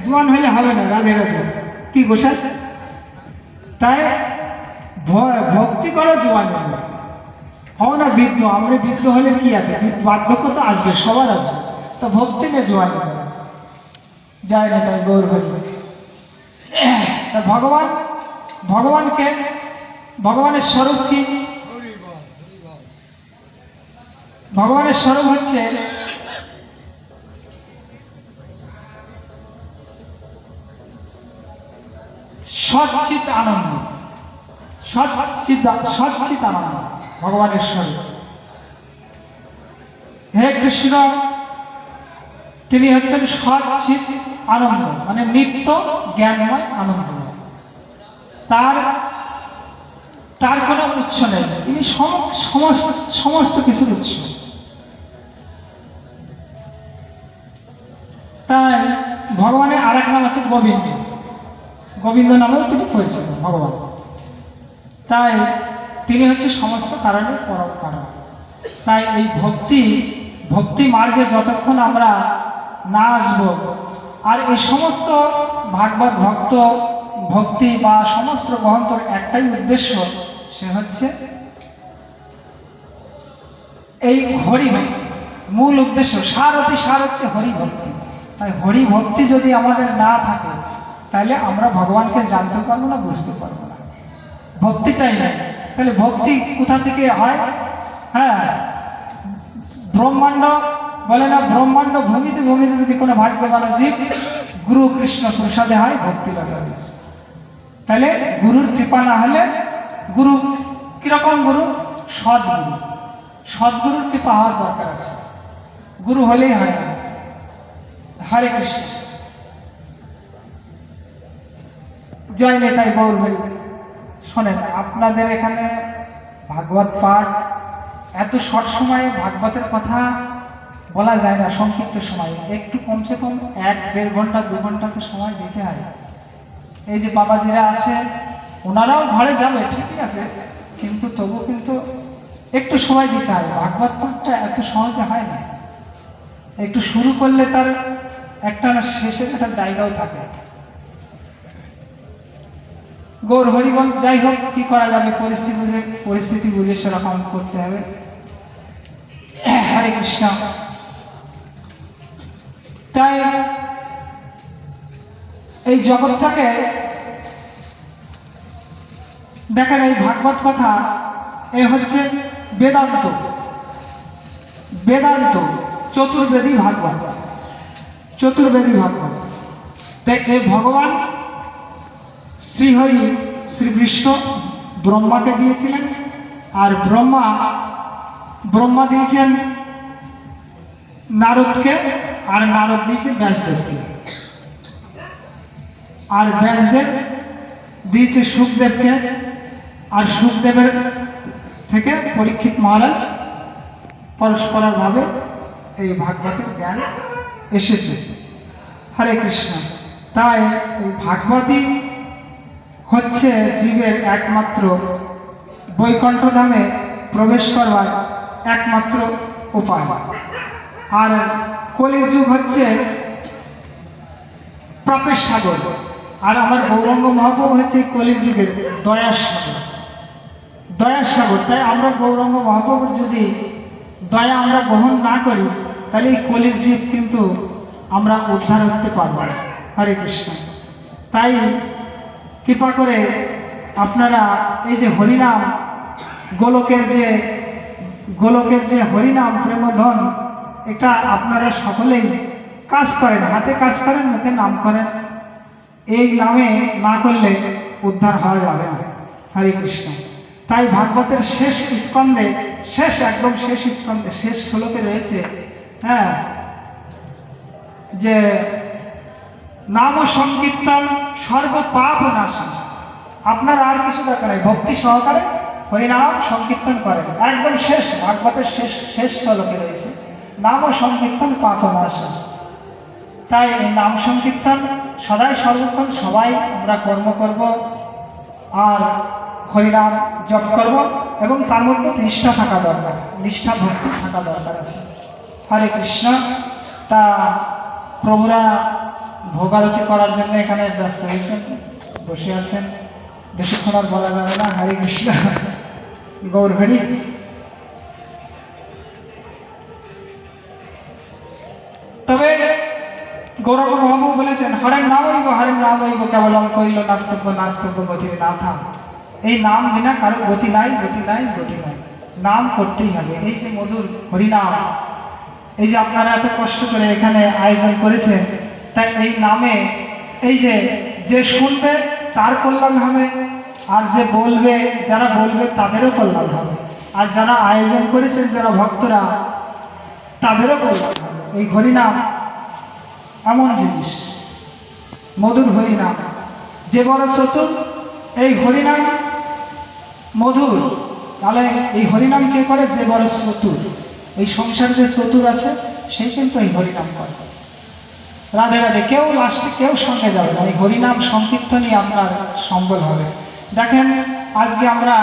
জোয়ান হলে হবে না, রাধে রাধে কি গোসাই। তাই ভক্তি করো, জোয়ান হবে, হও না বৃদ্ধ। আমরা বৃদ্ধ হলে কি আছে, বার্ধক্য তো আসবে, সবার আসবে, তো ভক্তি নিয়ে জোয়ান হবে যায় না। তাই গৌর হরি। তা ভগবানকে, ভগবানের স্বরূপ কি? ভগবানের স্বরূপ হচ্ছে সচ্চিত আনন্দ, সচ্চিত আনন্দ ভগবানের স্বরূপ। হে কৃষ্ণ, তিনি হচ্ছেন সচ্চিত আনন্দ, মানে নিত্য জ্ঞানময় আনন্দ। তার কোনো উৎস নেই, তিনি সমস্ত কিছুর উৎস। তাই ভগবানের আরেক নাম আছে গোবিন্দ, গোবিন্দ নামেও তিনি পরিচিত ভগবান। তাই তিনি হচ্ছে সমস্ত কারণের পরম কারণ। তাই এই ভক্তি মার্গে যতক্ষণ আমরা না আসব, আর এই সমস্ত ভাগবত ভক্তি বা সমস্ত গ্রন্থর একটাই উদ্দেশ্য, সে হচ্ছে এই হরিভক্তি। মূল উদ্দেশ্য, সার হচ্ছে হরিভক্তি। তাই হরিভক্তি যদি আমাদের না থাকে, তাহলে আমরা ভগবানকে জানতে পারবো না, বুঝতে পারবো না। ভক্তিটাই নেই, তাহলে ভক্তি কোথা থেকে হয়? হ্যাঁ, ব্রহ্মাণ্ড বলে না, ব্রহ্মাণ্ড ভূমিতে যদি কোনো ভাগ্যবান জীব গুরু কৃষ্ণ প্রসাদে হয় ভক্তিলতা বীজ। তাহলে গুরুর কৃপা না হলে, গুরু কিরকম গুরু? সদ্গুরু, সদ্গুরুর কৃপা হওয়ার দরকার আছে, গুরু হলেই হয় না। হরে কৃষ্ণ, জয় নেতাই গৌর হরি। শোনেন, আপনাদের এখানে ভাগবত পাঠ এত শর্ট সময়ে ভাগবতের কথা বলা যায় না, সংক্ষিপ্ত সময়ে। একটু কমসে কম 1-1.5 ঘন্টা 2 ঘন্টা তো সময় দিতে হয়। এই যে বাবাজিরা আছে, ওনারাও ঘরে যাবে, ঠিকই আছে, কিন্তু তবু কিন্তু একটু সময় দিতে হয়। ভাগবত পাঠটা এত সহজে হয় না, একটু শুরু করলে তার একটা শেষের একটা জায়গাও থাকে। গৌর হরি বল। যাই হোক, কি করা যাবে, পরিস্থিতি বুঝে সেরকম করতে হবে। হরে কৃষ্ণ। তাই এই জগৎটাকে দেখেন, এই ভাগবত কথা এ হচ্ছে বেদান্ত, চতুর্বেদী ভাগবত, তাই এই ভগবান শ্রীহরি, শ্রীকৃষ্ণ ব্রহ্মাকে দিয়েছিলেন, আর ব্রহ্মা দিয়েছেন নারদকে, আর নারদ দিয়েছে ব্যাসদেবকে, আর ব্যাসদেব দিয়েছে সুখদেবকে, আর সুখদেবের থেকে পরীক্ষিত মহারাজ পরস্পরভাবে এই ভাগবতের জ্ঞান এসেছে। হরে কৃষ্ণ। তাই এই ভাগবতই হচ্ছে জীবের একমাত্র বৈকুণ্ঠ ধামে প্রবেশ করবার একমাত্র উপায়। আর কলির যুগ হচ্ছে পাপের সাগর, আর আমার গৌরাঙ্গ মহাপ্রভু হচ্ছে কলির যুগের দয়ার সাগর। তাই আমরা গৌরাঙ্গ মহাপ্রভুর যদি দয়া আমরা গ্রহণ না করি, তাহলে এই কলির জীব কিন্তু আমরা উদ্ধার করতে পারবো না। হরে কৃষ্ণ। তাই কৃপা করে আপনারা এই যে হরিনাম, গোলকের যে হরিনাম প্রেমধন, এটা আপনারা সকলেই কাজ করেন, হাতে কাজ করেন, মুখে নাম করেন। এই নামে না করলে উদ্ধার হওয়া যাবে না। হরে কৃষ্ণ। তাই ভাগবতের শেষ স্কন্ধে, একদম শেষ স্কন্ধে, শেষ শ্লোকে রয়েছে, হ্যাঁ, যে নাম সংকীর্তন সর্ব পাপ নাশন। আপনার আর কিছু দরকার নেই, ভক্তি সহকারে হরিনাম সংকীর্তন করেন। একদম শেষ, ভাগবতের শেষ শ্লোকে রয়েছে নাম সংকীর্তন পাপ নাশন। তাই এই নাম সংকীর্তন সদাই সর্বক্ষণ সবাই আমরা কর্ম করব, আর হরিনাম জপ করব, এবং তার মধ্যে নিষ্ঠা থাকা দরকার, নিষ্ঠা ভক্তি থাকা দরকার আছে। হরে কৃষ্ণ। তা প্রভুরা ভোগারতি করার জন্য এখানে ব্যস্ত হয়েছেন, বসে আছেন। বেশিক্ষণ আর বলা যাবে না। হরে কৃষ্ণ, গৌর হরি। তবে গৌরব মহাপ্রভু বলেছেন, হরের নাম হইব কেবলম কইল নাস্তব্য নাস্তব্য গতির না থাম। এই নাম বিনা কারো গতি নাই, গতি নাই, গতি নাই। নাম করতেই হবে। এই যে মধুর হরিনাম, এই যে আপনারা এত কষ্ট করে এখানে আয়োজন করেছেন, তাই এই নামে এই যে শুনবে তার কল্যাণ হবে, আর যে বলবে, যারা বলবে তাদেরও কল্যাণ হবে, আর যারা আয়োজন করেছেন, যারা ভক্তরা, তাদেরও কল্যাণ হবে। এই হরিনাম এমন জিনিস, মধুর হরিনাম, যে বড় চতুর এই হরিনাম মধুর। তাহলে এই হরিনাম কে করে? যে বড় চতুর। এই সংসার যে চতুর আছে সেই কিন্তু এই হরিনাম করে। রাধে রাধে। কেউ লাস্টে কেউ সঙ্গে যাবে না, এই হরিনাম সংকীর্তনই আপনার সম্বল হবে। দেখেন আজকে আমরা